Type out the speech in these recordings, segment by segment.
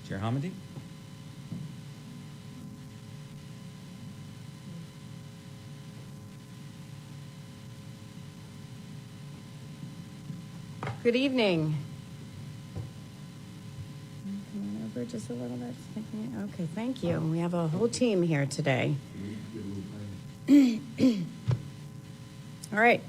Chair Hamady? Good evening. Come on over just a little bit. Okay, thank you. We have a whole team here today. All right.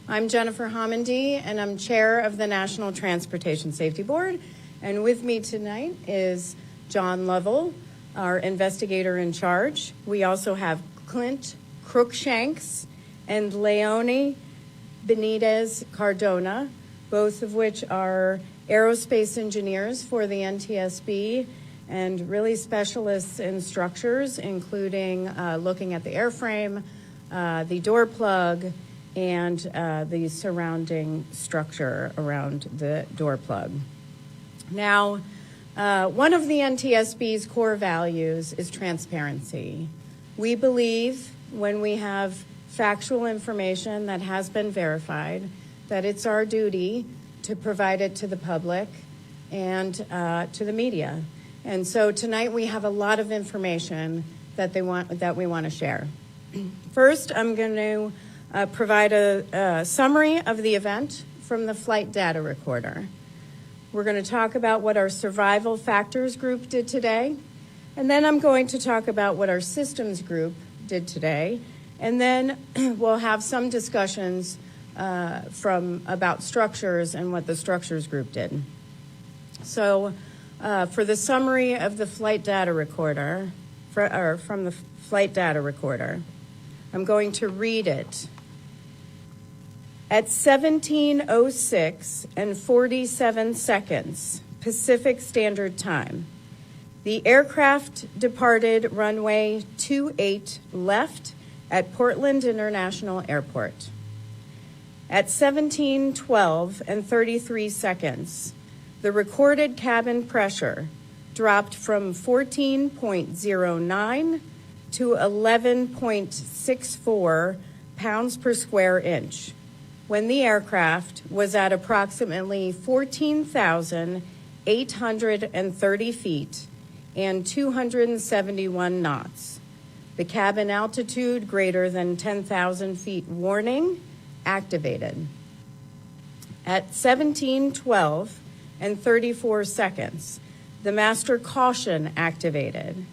I'm Jennifer Hamady, and I'm chair of the National Transportation Safety Board. And with me tonight is John Lovell, our investigator in charge. We also have Clint Crookshanks and Leonie Benitez Cardona, both of which are aerospace engineers for the NTSB and really specialists in structures, including looking at the airframe, the door plug, and the surrounding structure around the door plug. Now, one of the NTSB's core values is transparency. We believe when we have factual information that has been verified, that it's our duty to provide it to the public and to the media. And so tonight we have a lot of information that we want to share. First, I'm going to provide a summary of the event from the flight data recorder. We're going to talk about what our survival factors group did today, and then I'm going to talk about what our systems group did today, and then we'll have some discussions about structures and what the structures group did. So for the summary of the flight data recorder, from the flight data recorder, I'm going to read it. At 17:06 and 47 seconds Pacific Standard Time, the aircraft departed runway 28 left at Portland International Airport. At 17:12 and 33 seconds, the recorded cabin pressure dropped from 14.09 to 11.64 pounds per square inch, when the aircraft was at approximately 14,830 feet and 271 knots. The cabin altitude greater than 10,000 feet warning activated. At 17:12 and 34 seconds, the master caution activated.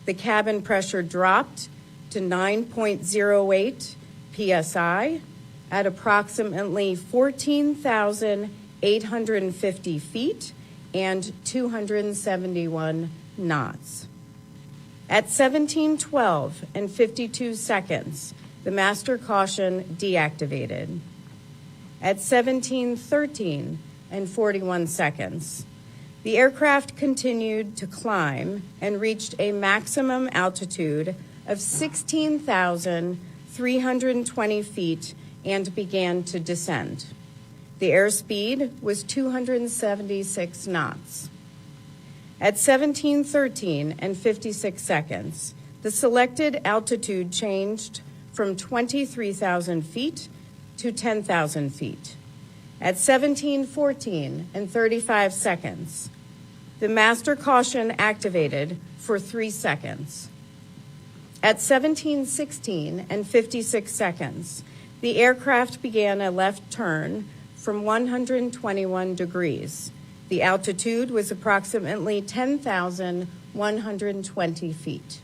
The cabin pressure dropped to 9.08 psi at approximately 14,850 feet and 271 knots. At 17:12 and 52 seconds, the master caution deactivated. At 17:13 and 41 seconds, the aircraft continued to climb and reached a maximum altitude of 16,320 feet and began to descend. The airspeed was 276 knots. At 17:13 and 56 seconds, the selected altitude changed from 23,000 feet to 10,000 feet. At 17:14 and 35 seconds, the master caution activated for 3 seconds. At 17:16 and 56 seconds, the aircraft began a left turn from 121 degrees. The altitude was approximately 10,120 feet.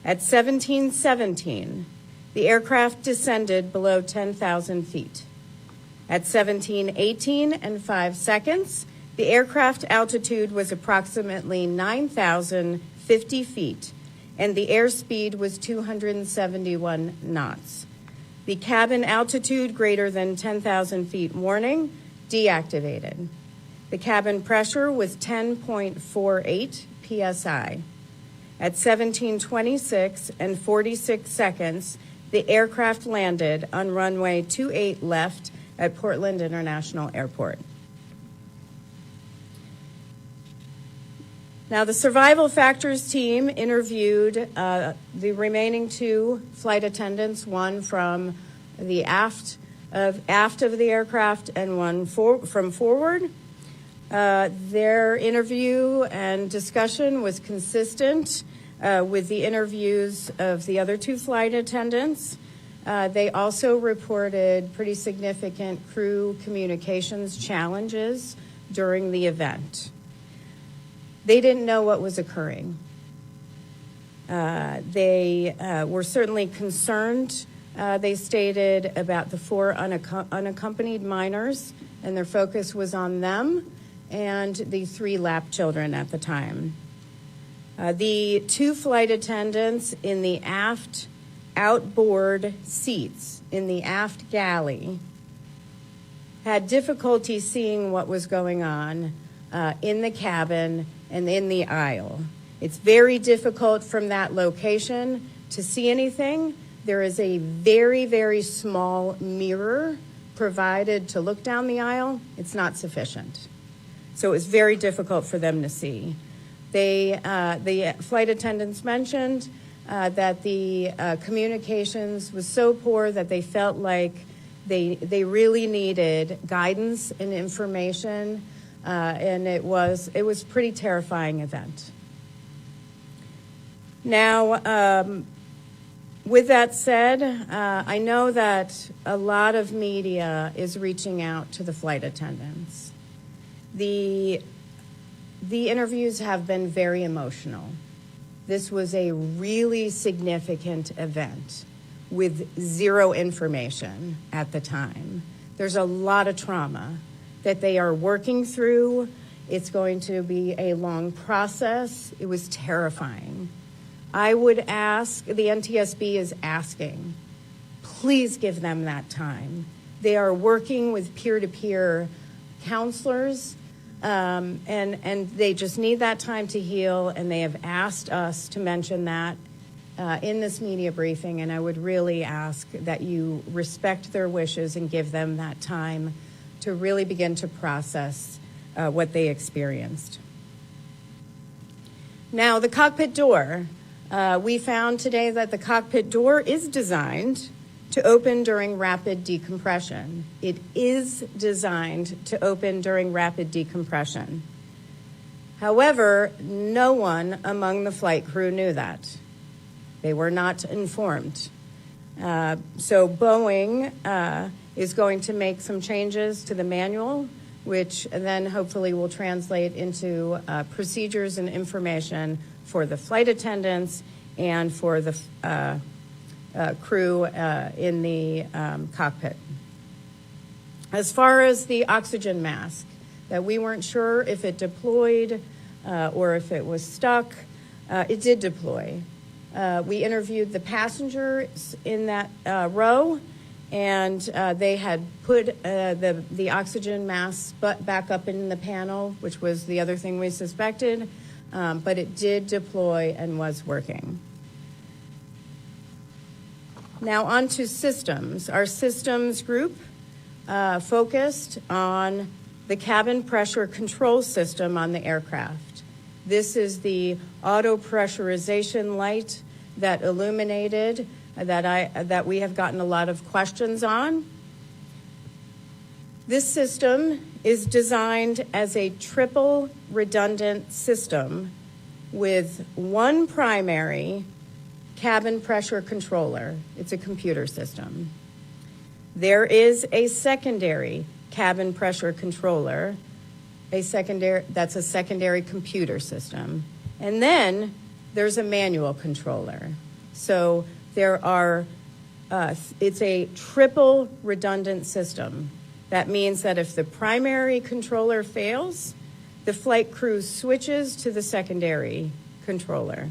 At 17:17, the aircraft descended below 10,000 feet. At 17:18 and 5 seconds, the aircraft altitude was approximately 9,050 feet, and the airspeed was 271 knots. The cabin altitude greater than 10,000 feet warning deactivated. The cabin pressure was 10.48 psi. At 17:26 and 46 seconds, the aircraft landed on runway 28 left at Portland International Airport. Now, the survival factors team interviewed the remaining 2 flight attendants, one from the aft of the aircraft and one from forward. Their interview and discussion was consistent with the interviews of the other two flight attendants. They also reported pretty significant crew communications challenges during the event. They didn't know what was occurring. They were certainly concerned, they stated, about the 4 unaccompanied minors, and their focus was on them and the 3 lap children at the time. The 2 flight attendants in the aft outboard seats in the aft galley had difficulty seeing what was going on in the cabin and in the aisle. It's very difficult from that location to see anything. There is a very, very small mirror provided to look down the aisle. It's not sufficient. So it was very difficult for them to see. The flight attendants mentioned that the communications was so poor that they felt like they really needed guidance and information, and it was a pretty terrifying event. Now, with that said, I know that a lot of media is reaching out to the flight attendants. The interviews have been very emotional. This was a really significant event with zero information at the time. There's a lot of trauma that they are working through. It's going to be a long process. It was terrifying. I would ask, the NTSB is asking, please give them that time. They are working with peer-to-peer counselors, and they just need that time to heal, and they have asked us to mention that in this media briefing, and I would really ask that you respect their wishes and give them that time to really begin to process what they experienced. Now, the cockpit door. We found today that the cockpit door is designed to open during rapid decompression. It is designed to open during rapid decompression. However, no one among the flight crew knew that. They were not informed. So Boeing is going to make some changes to the manual, which then hopefully will translate into procedures and information for the flight attendants and for the crew in the cockpit. As far as the oxygen mask, that we weren't sure if it deployed or if it was stuck, it did deploy. We interviewed the passengers in that row, and they had put the oxygen mask back up in the panel, which was the other thing we suspected. But it did deploy and was working. Now on to systems. Our systems group focused on the cabin pressure control system on the aircraft. This is the auto pressurization light that illuminated that we have gotten a lot of questions on. This system is designed as a triple redundant system with one primary cabin pressure controller. It's a computer system. There is a secondary cabin pressure controller, that's a secondary computer system. And then there's a manual controller. So there are, it's a triple redundant system. That means that if the primary controller fails, the flight crew switches to the secondary controller.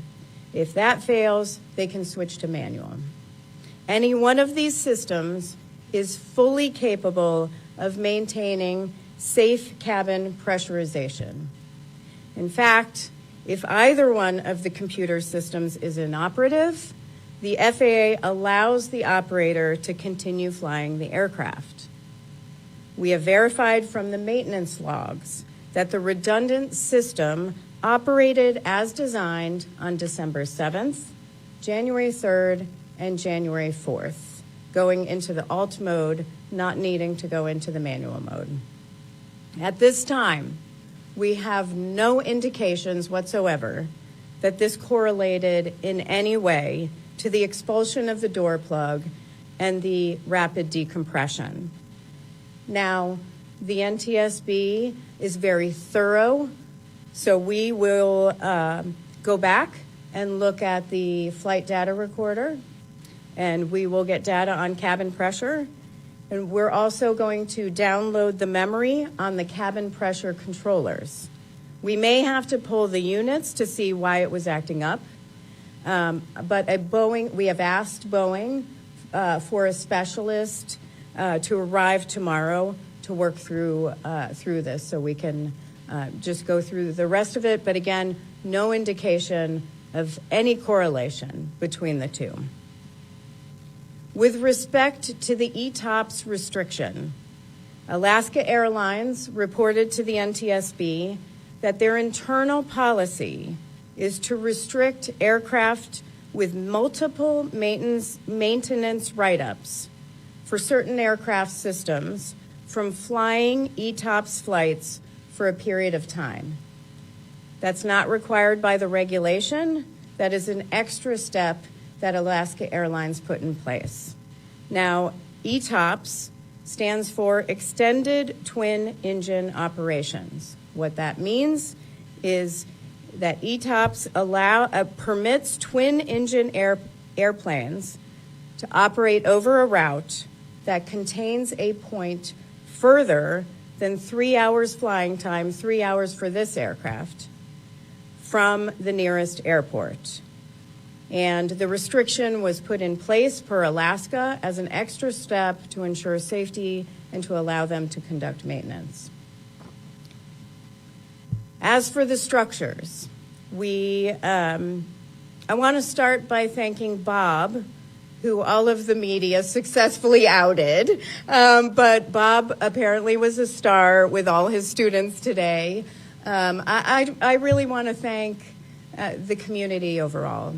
If that fails, they can switch to manual. Any one of these systems is fully capable of maintaining safe cabin pressurization. In fact, if either one of the computer systems is inoperative, the FAA allows the operator to continue flying the aircraft. We have verified from the maintenance logs that the redundant system operated as designed on December 7th, January 3rd, and January 4th, going into the alt mode, not needing to go into the manual mode. At this time, we have no indications whatsoever that this correlated in any way to the expulsion of the door plug and the rapid decompression. Now, the NTSB is very thorough, so we will go back and look at the flight data recorder, and we will get data on cabin pressure. And we're also going to download the memory on the cabin pressure controllers. We may have to pull the units to see why it was acting up, but we have asked Boeing for a specialist to arrive tomorrow to work through this, so we can just go through the rest of it. But again, no indication of any correlation between the two. With respect to the ETOPS restriction, Alaska Airlines reported to the NTSB that their internal policy is to restrict aircraft with multiple maintenance write-ups for certain aircraft systems from flying ETOPS flights for a period of time. That's not required by the regulation. That is an extra step that Alaska Airlines put in place. Now, ETOPS stands for Extended Twin Engine Operations. What that means is that ETOPS permits twin engine airplanes to operate over a route that contains a point further than 3 hours flying time, 3 hours for this aircraft, from the nearest airport. And the restriction was put in place per Alaska as an extra step to ensure safety and to allow them to conduct maintenance. As for the structures, I want to start by thanking Bob, who all of the media successfully outed. But Bob apparently was a star with all his students today. I really want to thank the community overall.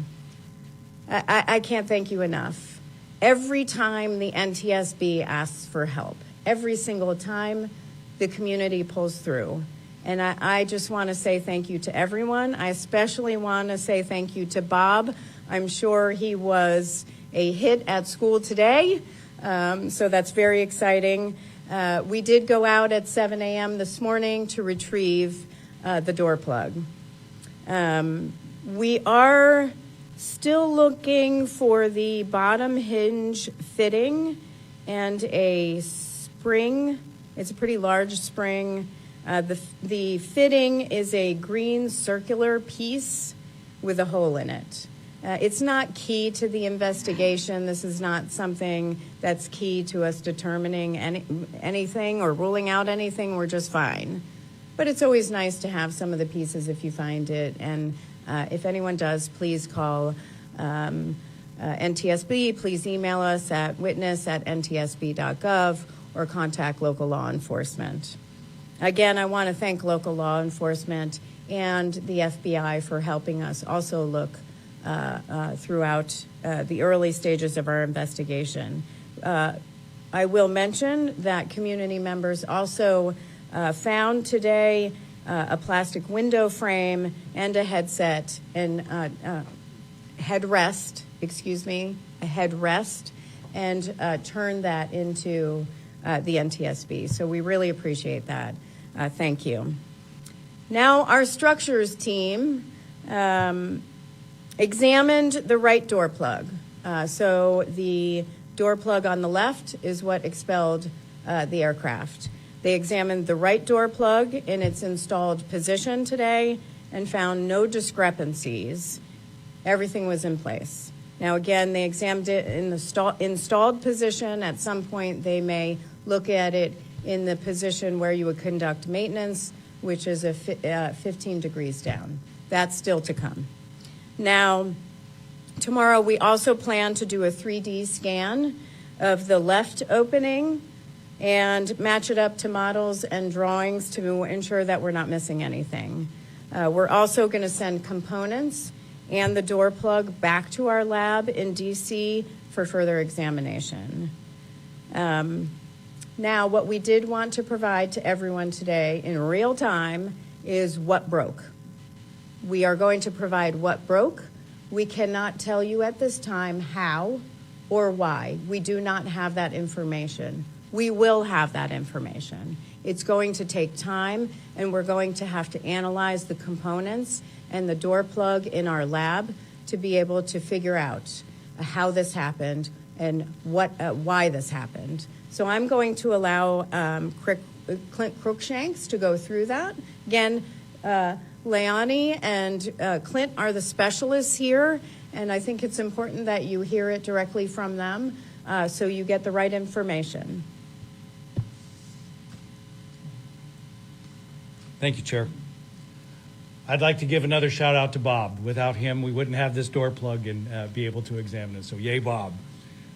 I can't thank you enough. Every time the NTSB asks for help, every single time the community pulls through. And I just want to say thank you to everyone. I especially want to say thank you to Bob. I'm sure he was a hit at school today, so that's very exciting. We did go out at 7 a.m. this morning to retrieve the door plug. We are still looking for the bottom hinge fitting and a spring. It's a pretty large spring. The fitting is a green circular piece with a hole in it. It's not key to the investigation. This is not something that's key to us determining anything or ruling out anything. We're just fine. But it's always nice to have some of the pieces if you find it. And if anyone does, please call NTSB. Please email us at witness@ntsb.gov or contact local law enforcement. Again, I want to thank local law enforcement and the FBI for helping us also look throughout the early stages of our investigation. I will mention that community members also found today a plastic window frame and a headset and headrest, and turned that into the NTSB. So we really appreciate that. Thank you. Now our structures team examined the right door plug. So the door plug on the left is what expelled the aircraft. They examined the right door plug in its installed position today and found no discrepancies. Everything was in place. Now, again, they examined it in the installed position. At some point, they may look at it in the position where you would conduct maintenance, which is 15 degrees down. That's still to come. Now, tomorrow we also plan to do a 3D scan of the left opening and match it up to models and drawings to ensure that we're not missing anything. We're also going to send components and the door plug back to our lab in DC for further examination. Now, what we did want to provide to everyone today in real time is what broke. We are going to provide what broke. We cannot tell you at this time how or why. We do not have that information. We will have that information. It's going to take time, and we're going to have to analyze the components and the door plug in our lab to be able to figure out how this happened and why this happened. So I'm going to allow Clint Crookshanks to go through that. Again, Leonie and Clint are the specialists here, and I think it's important that you hear it directly from them so you get the right information. Thank you, Chair. I'd like to give another shout out to Bob. Without him, we wouldn't have this door plug and be able to examine it. So yay, Bob.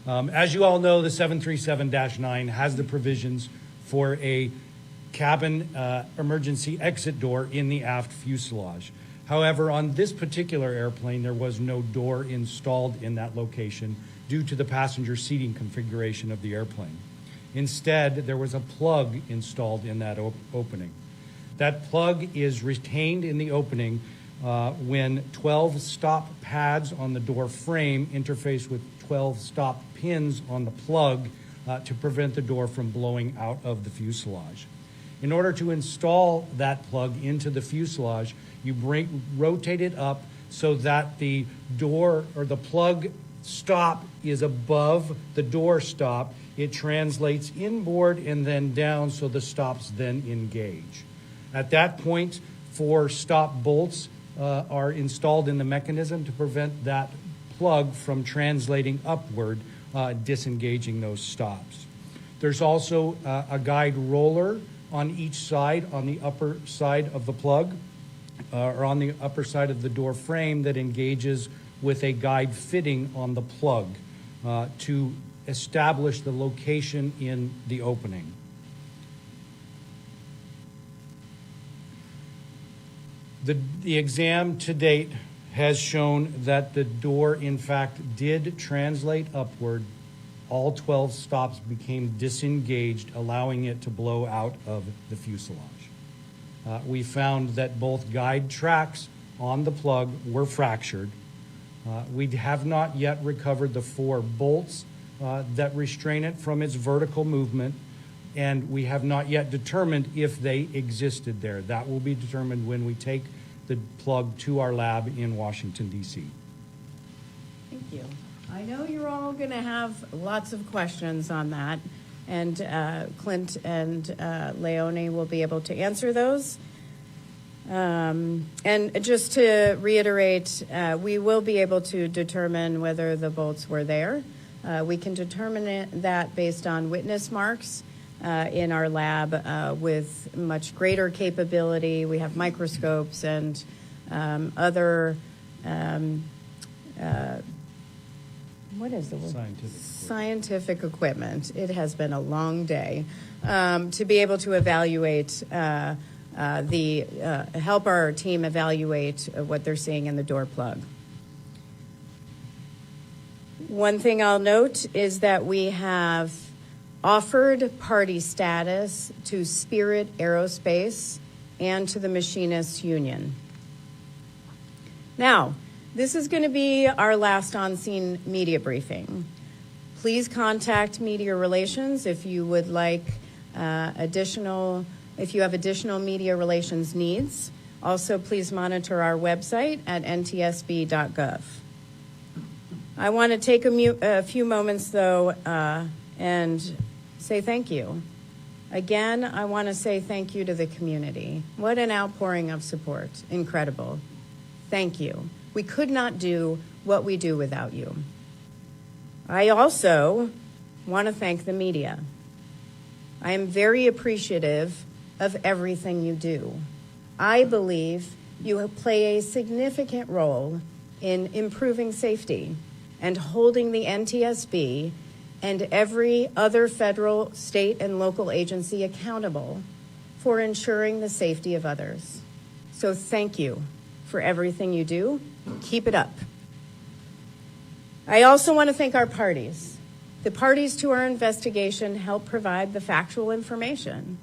As you all know, the 737-9 has the provisions for a cabin emergency exit door in the aft fuselage. However, on this particular airplane, there was no door installed in that location due to the passenger seating configuration of the airplane. Instead, there was a plug installed in that opening. That plug is retained in the opening when 12 stop pads on the door frame interface with 12 stop pins on the plug to prevent the door from blowing out of the fuselage. In order to install that plug into the fuselage, you rotate it up so that the door or the plug stop is above the door stop. It translates inboard and then down so the stops then engage. At that point, 4 stop bolts are installed in the mechanism to prevent that plug from translating upward, disengaging those stops. There's also a guide roller on each side, on the upper side of the plug, or on the upper side of the door frame that engages with a guide fitting on the plug to establish the location in the opening. The exam to date has shown that the door, in fact, did translate upward. All 12 stops became disengaged, allowing it to blow out of the fuselage. We found that both guide tracks on the plug were fractured. We have not yet recovered the 4 bolts that restrain it from its vertical movement, and we have not yet determined if they existed there. That will be determined when we take the plug to our lab in Washington, D.C. Thank you. I know you're all going to have lots of questions on that, and Clint and Leonie will be able to answer those. And just to reiterate, we will be able to determine whether the bolts were there. We can determine that based on witness marks in our lab with much greater capability. We have microscopes and other what is the word? Scientific equipment. It has been a long day to be able to evaluate help our team evaluate what they're seeing in the door plug. One thing I'll note is that we have offered party status to Spirit Aerospace and to the Machinists Union. Now, this is going to be our last on-scene media briefing. Please contact Media Relations if you would like if you have additional media relations needs. Also, please monitor our website at ntsb.gov. I want to take a few moments, though, and say thank you. Again, I want to say thank you to the community. What an outpouring of support. Incredible. Thank you. We could not do what we do without you. I also want to thank the media. I am very appreciative of everything you do. I believe you play a significant role in improving safety and holding the NTSB and every other federal, state, and local agency accountable for ensuring the safety of others. So thank you for everything you do. Keep it up. I also want to thank our parties. The parties to our investigation help provide the factual information.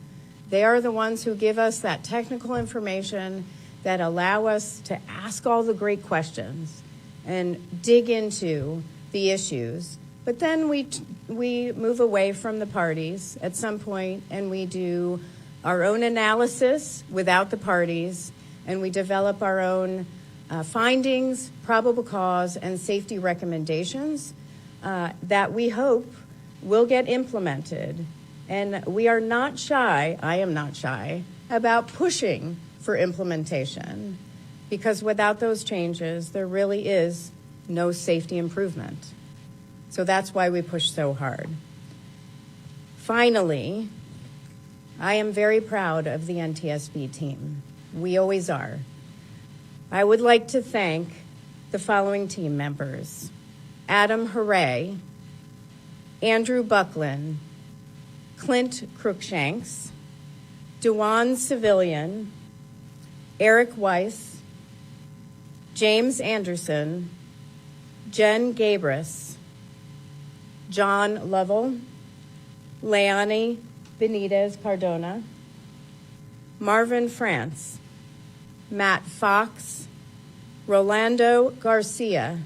They are the ones who give us that technical information that allow us to ask all the great questions and dig into the issues. But then we move away from the parties at some point, and we do our own analysis without the parties, and we develop our own findings, probable cause, and safety recommendations that we hope will get implemented. And we are not shy, I am not shy, about pushing for implementation, because without those changes, there really is no safety improvement. So that's why we push so hard. Finally, I am very proud of the NTSB team. We always are. I would like to thank the following team members: Adam Hooray, Andrew Buckland, Clint Cruikshanks, Dewan Civilian, Eric Weiss, James Anderson, Jen Gabris, John Lovell, Leonie Benitez Cardona, Marvin France, Matt Fox, Rolando Garcia,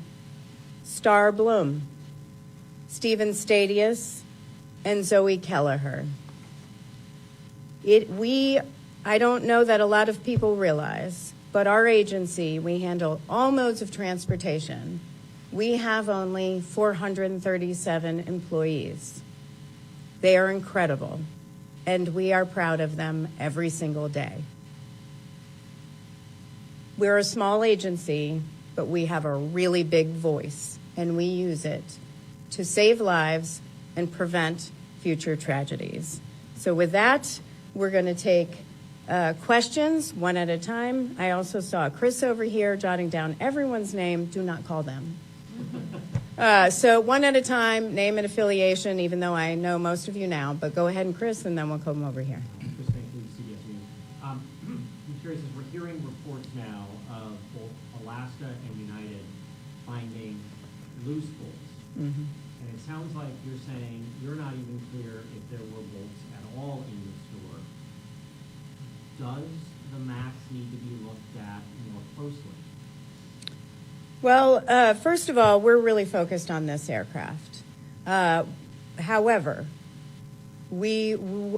Star Bloom, Stephen Stadius, and Zoe Kelleher. I don't know that a lot of people realize, but our agency, we handle all modes of transportation. We have only 437 employees. They are incredible, and we are proud of them every single day. We're a small agency, but we have a really big voice, and we use it to save lives and prevent future tragedies. So with that, we're going to take questions one at a time. I also saw Chris over here jotting down everyone's name. Do not call them. So one at a time, name and affiliation, even though I know most of you now. But go ahead and Chris, and then we'll come over here. Chris, thank you, CBS News. I'm curious, as we're hearing reports now of both Alaska and United finding loose bolts. Mm-hmm. And it sounds like you're saying you're not even clear if there were bolts at all in the store. Does the MAX need to be looked at more closely? Well, first of all, we're really focused on this aircraft. However, we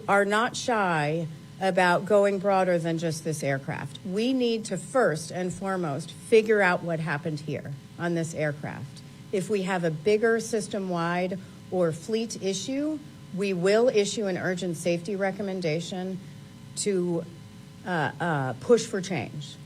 are not shy about going broader than just this aircraft. We need to first and foremost figure out what happened here on this aircraft. If we have a bigger system-wide or fleet issue, we will issue an urgent safety recommendation to push for change.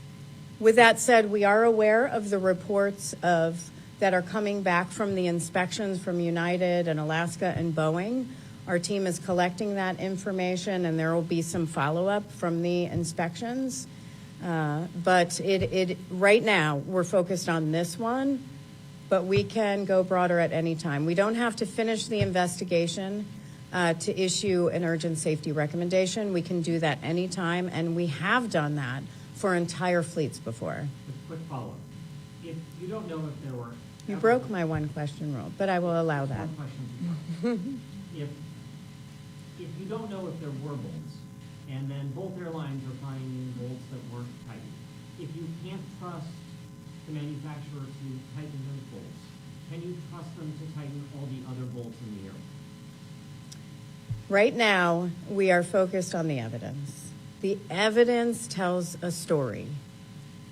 With that said, we are aware of the reports that are coming back from the inspections from United and Alaska and Boeing. Our team is collecting that information, and there will be some follow-up from the inspections. But right now, we're focused on this one, but we can go broader at any time. We don't have to finish the investigation to issue an urgent safety recommendation. We can do that anytime, and we have done that for entire fleets before. Just a quick follow-up. If you don't know if there were... You broke my one question rule, but I will allow that. One question. If you don't know if there were bolts, and then both airlines are finding bolts that weren't tight, if you can't trust the manufacturer to tighten those bolts, can you trust them to tighten all the other bolts in the airplane? Right now, we are focused on the evidence. The evidence tells a story.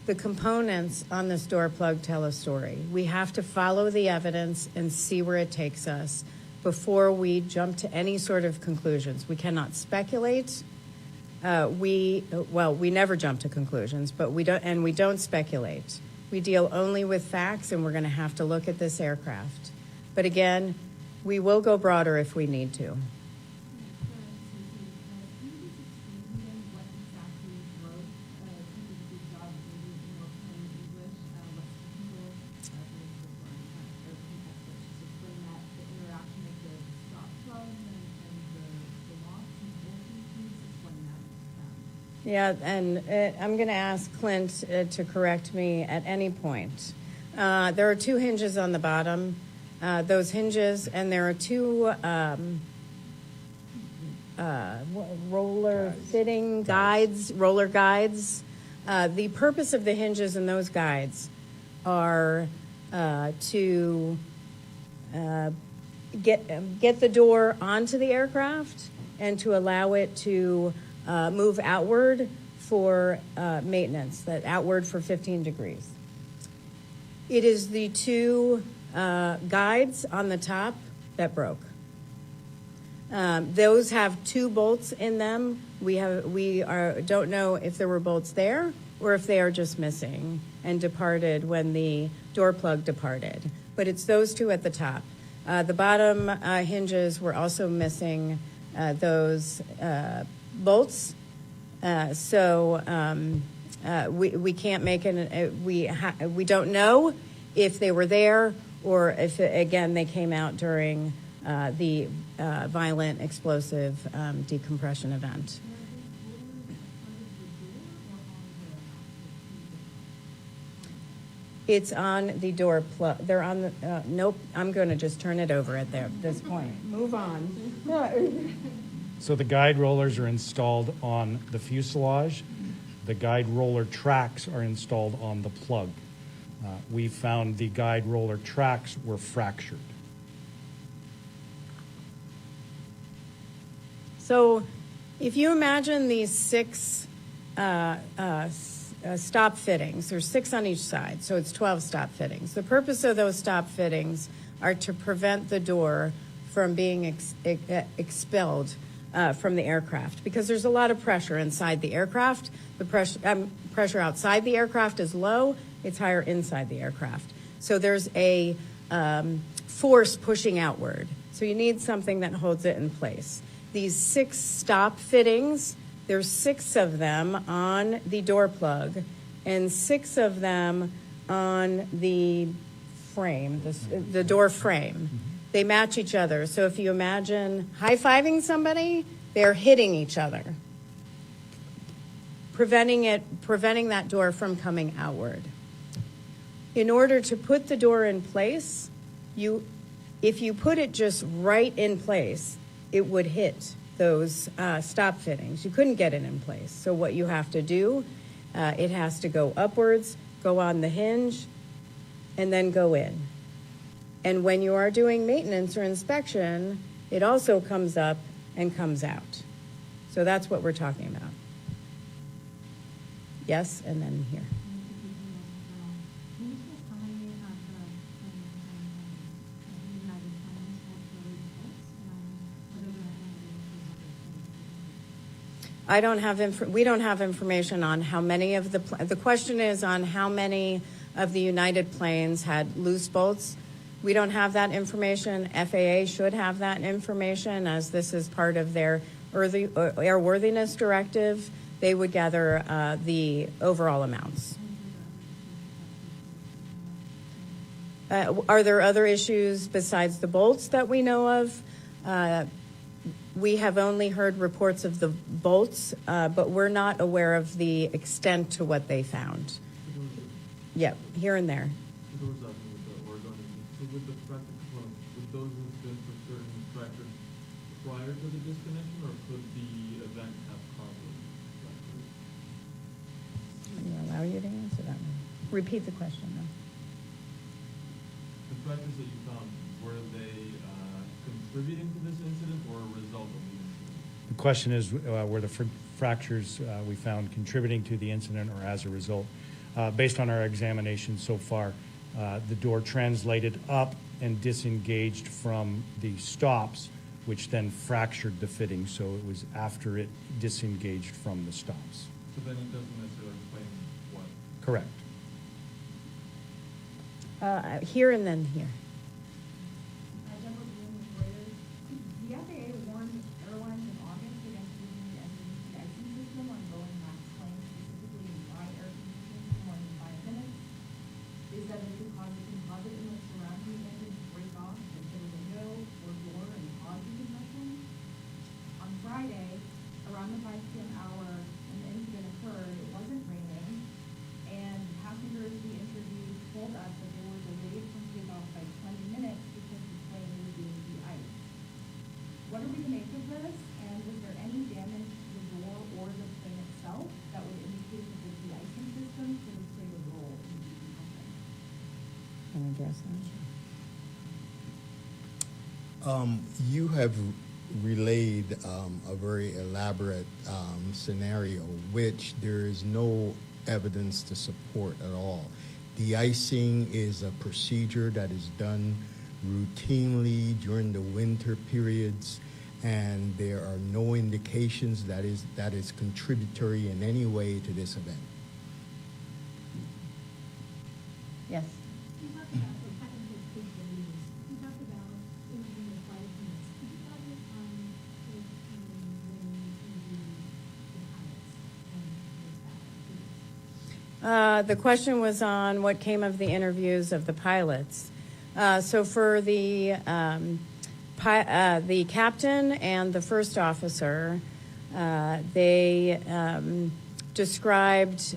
The components on this door plug tell a story. We have to follow the evidence and see where it takes us before we jump to any sort of conclusions. We cannot speculate. We never jump to conclusions, but we don't speculate. We deal only with facts, and we're going to have to look at this aircraft. But again, we will go broader if we need to. Yeah, and I'm going to ask Clint to correct me at any point. There are two hinges on the bottom, those hinges, and there are two roller fitting guides, roller guides. The purpose of the hinges in those guides are to get the door onto the aircraft and to allow it to move outward for maintenance, that outward for 15 degrees. It is the two guides on the top that broke. Those have two bolts in them. Don't know if there were bolts there or if they are just missing and departed when the door plug departed. But it's those two at the top. The bottom hinges were also missing those bolts. We can't make we don't know if they were there or if, again, they came out during the violent explosive decompression event. It's on the door plug. They're on the, nope, I'm going to just turn it over at this point. Move on. So the guide rollers are installed on the fuselage. The guide roller tracks are installed on the plug. We found the guide roller tracks were fractured. So if you imagine these six stop fittings, there's 6 on each side, so it's 12 stop fittings. The purpose of those stop fittings are to prevent the door from being expelled from the aircraft, because there's a lot of pressure inside the aircraft. The pressure outside the aircraft is low, it's higher inside the aircraft. So there's a force pushing outward. So you need something that holds it in place. These 6 stop fittings, there's 6 of them on the door plug and 6 of them on the frame, the door frame. They match each other. So if you imagine high-fiving somebody, they're hitting each other, preventing that door from coming outward. In order to put the door in place, if you put it just right in place, it would hit those stop fittings. You couldn't get it in place. So what you have to do, it has to go upwards, go on the hinge, and then go in. And when you are doing maintenance or inspection, it also comes up and comes out. So that's what we're talking about. Yes, and then here. I don't have we don't have information on how many of the question is on how many of the United planes had loose bolts. We don't have that information. FAA should have that information, as this is part of their airworthiness directive. They would gather the overall amounts. Are there other issues besides the bolts that we know of? We have only heard reports of the bolts, but we're not aware of the extent to what they found. Yep, here and there. Would those have been for certain fractures prior to the disconnection, or could the event have caused those fractures? I'm going to allow you to answer that one. Repeat the question, though. The fractures that you found, were they contributing to this incident or a result of the incident? The question is, were the fractures we found contributing to the incident or as a result? Based on our examination so far, the door translated up and disengaged from the stops, which then fractured the fitting. So it was after it disengaged from the stops. So then it doesn't necessarily explain what? Correct. Here and then here. The FAA warned airlines in August against using the Deicing system on Boeing MAX planes, specifically in dry air conditions for more than 5 minutes. They said it could cause the composite in the surrounding engine to break off and hit a window or door and cause decompression. On Friday, around the 5 p.m. hour when the incident occurred, it wasn't raining, and passengers we interviewed told us that they were delayed from takeoff by can address that. You have relayed a very elaborate scenario, which there is no evidence to support at all. De-icing is a procedure that is done routinely during the winter periods, and there are no indications that is contributory in any way to this event. Yes. You talked about the technical capabilities. You talked about interviewing the flight attendants. Could you comment on sort of when you interviewed the pilots and the staff? The question was on what came of the interviews of the pilots. So for the captain and the first officer, they described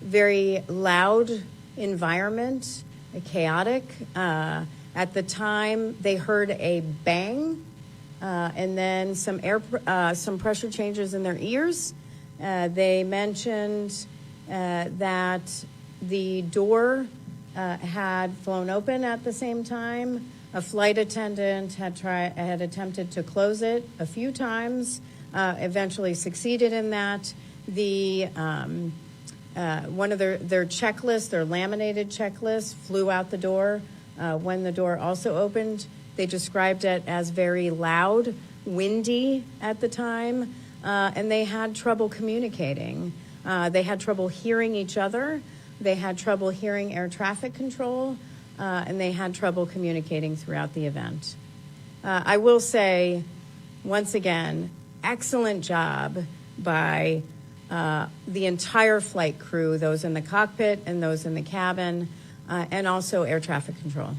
very loud environment, chaotic. At the time, they heard a bang, and then some pressure changes in their ears. They mentioned that the door had flown open at the same time. A flight attendant had attempted to close it a few times, eventually succeeded in that. The one of their checklists, their laminated checklist, flew out the door when the door also opened. They described it as very loud, windy at the time, and they had trouble communicating. They had trouble hearing each other. They had trouble hearing air traffic control, and they had trouble communicating throughout the event. I will say, once again, excellent job by the entire flight crew, those in the cockpit and those in the cabin, and also air traffic control.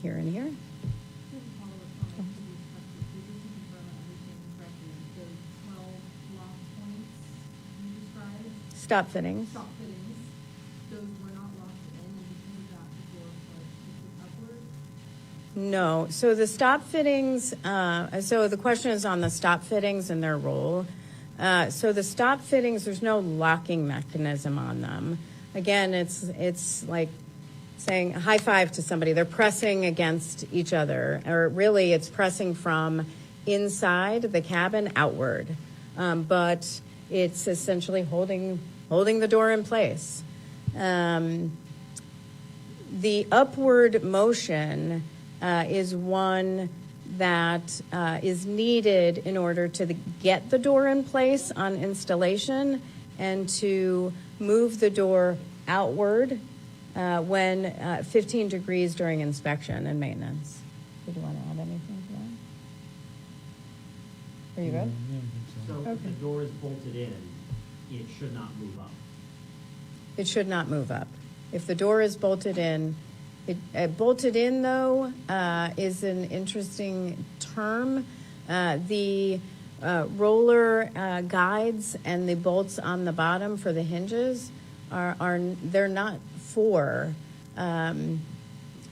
Here and here. Just a follow-up comment to these procedures to confirm I understand correctly. Those 12 lock points you described, Stop fittings. stop fittings, those were not locked in and because of that the door was shifted upward? No. So the stop fittings, so the question is on the stop fittings and their role. So the stop fittings, there's no locking mechanism on them. Again, it's like saying high five to somebody. They're pressing against each other, or really it's pressing from inside the cabin outward. But it's essentially holding the door in place. The upward motion is one that is needed in order to get the door in place on installation and to move the door outward when 15 degrees during inspection and maintenance. Did you want to add anything to that? Are you good? So if the door is bolted in, it should not move up. It should not move up. If the door is bolted in, bolted in, though, is an interesting term. The roller guides and the bolts on the bottom for the hinges they're not for,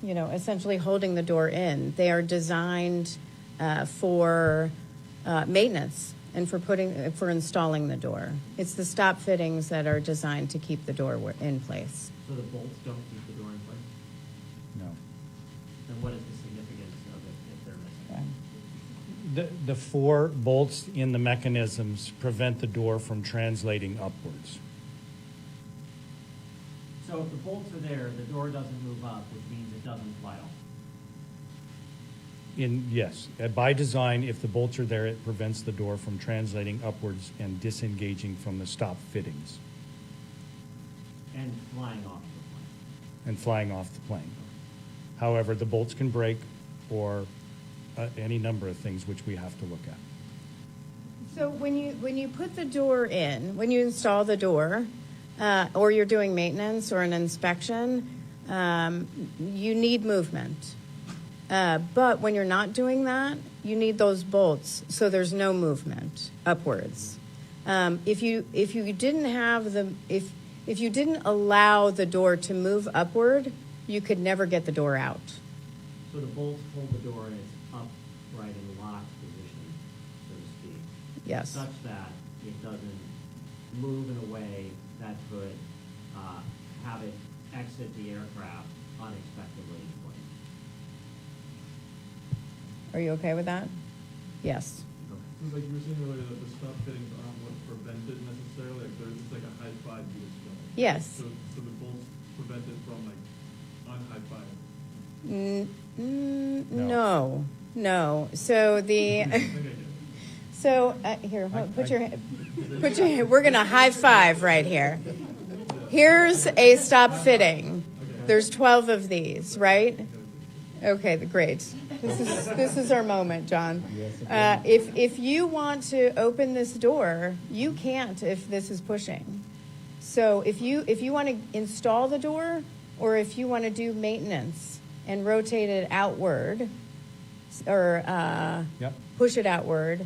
essentially holding the door in. They are designed for maintenance and for installing the door. It's the stop fittings that are designed to keep the door in place. So the bolts don't keep the door in place? No. Then what is the significance of it if they're missing? The four bolts in the mechanisms prevent the door from translating upwards. So if the bolts are there, the door doesn't move up, which means it doesn't fly off. Yes, by design, if the bolts are there, it prevents the door from translating upwards and disengaging from the stop fittings And flying off the plane. and flying off the plane. However, the bolts can break or any number of things which we have to look at. So when you put the door in, when you install the door, or you're doing maintenance or an inspection, you need movement. But when you're not doing that, you need those bolts so there's no movement upwards. If you didn't allow the door to move upward, you could never get the door out. So the bolts hold the door in its upright and locked position, so to speak. Yes. Such that it doesn't move in a way that could have it exit the aircraft unexpectedly in flight. Are you okay with that? Yes. Seems like you were saying earlier that the stop fittings aren't what prevented necessarily, like there's just like a high five you was going. Yes. So the bolts prevented from like on-high five. No. So the, I think I get it. so, here, put your, we're gonna high five right here. Here's a stop fitting. There's 12 of these, right? Okay, great. This is our moment, John. If you want to open this door, you can't if this is pushing. So if you want to install the door, or if you want to do maintenance and rotate it outward, or Yep. push it outward,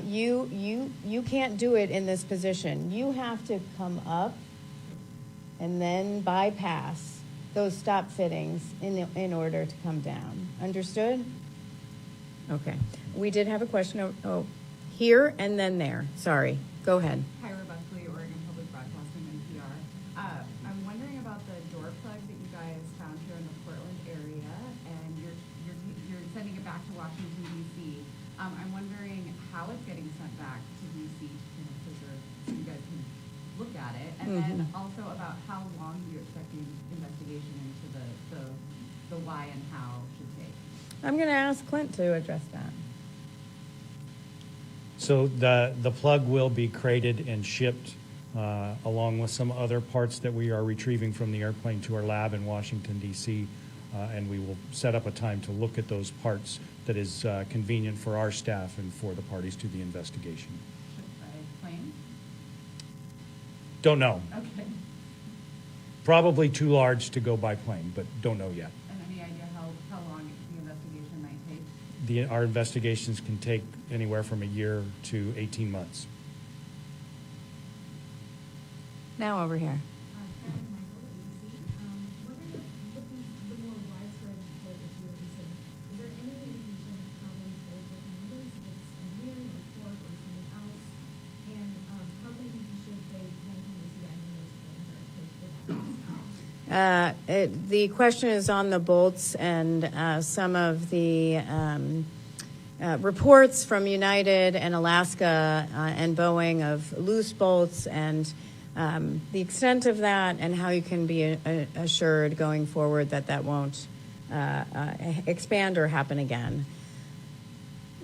you can't do it in this position. You have to come up and then bypass those stop fittings in order to come down. Understood? Okay. We did have a question. Oh, here and then there. Sorry. Go ahead. Hi, Buckley, Oregon Public Broadcasting, NPR. I'm wondering about the door plug that you guys found here in the Portland area, and you're sending it back to Washington, D.C. I'm wondering how it's getting sent back to D.C. to preserve, so you guys can look at it, and then also about how long do you expect the investigation into the why and how should take? I'm going to ask Clint to address that. So the plug will be crated and shipped along with some other parts that we are retrieving from the airplane to our lab in Washington, D.C., and we will set up a time to look at those parts that is convenient for our staff and for the parties to the investigation. Shipped by plane? Don't know. Okay. Probably too large to go by plane, but don't know yet. And any idea how long the investigation might take? Our investigations can take anywhere from a year to 18 months. Now over here. Karen Michael, ABC. Wondering if looking at the more widespread report that you were considering, is there any indication of how many folds are handled, if it's engineering or torque or something else? And how many people should they plan to use the those folds are equipped with that? The question is on the bolts and some of the reports from United and Alaska and Boeing of loose bolts and the extent of that and how you can be assured going forward that that won't expand or happen again.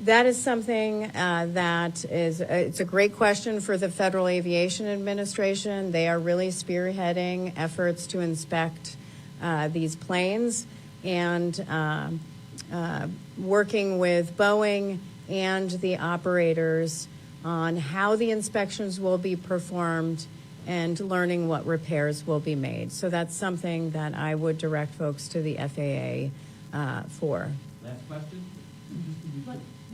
That is something that is, it's a great question for the Federal Aviation Administration. They are really spearheading efforts to inspect these planes and working with Boeing and the operators on how the inspections will be performed and learning what repairs will be made. So that's something that I would direct folks to the FAA for. Last question?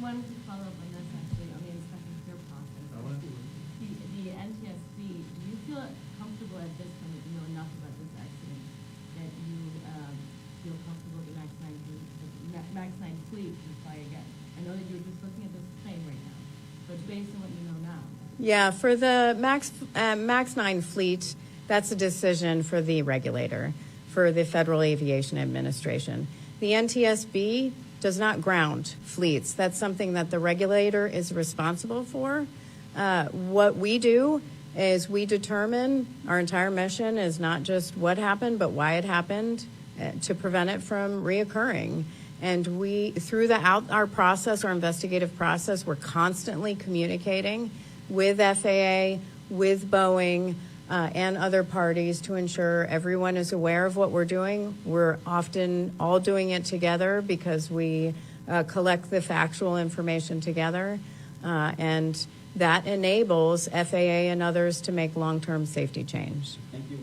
One to follow up on this actually, on the inspection clear process. The NTSB, do you feel comfortable at this point that you know enough about this accident that you feel comfortable the MAX 9 fleet can fly again? I know that you're just looking at this plane right now, but based on what you know now. Yeah, for the MAX 9 fleet, that's a decision for the regulator, for the Federal Aviation Administration. The NTSB does not ground fleets. That's something that the regulator is responsible for. What we do is we determine our entire mission is not just what happened, but why it happened to prevent it from reoccurring. And we, throughout our process, our investigative process, we're constantly communicating with FAA, with Boeing, and other parties to ensure everyone is aware of what we're doing. We're often all doing it together because we collect the factual information together, and that enables FAA and others to make long-term safety change. Thank you.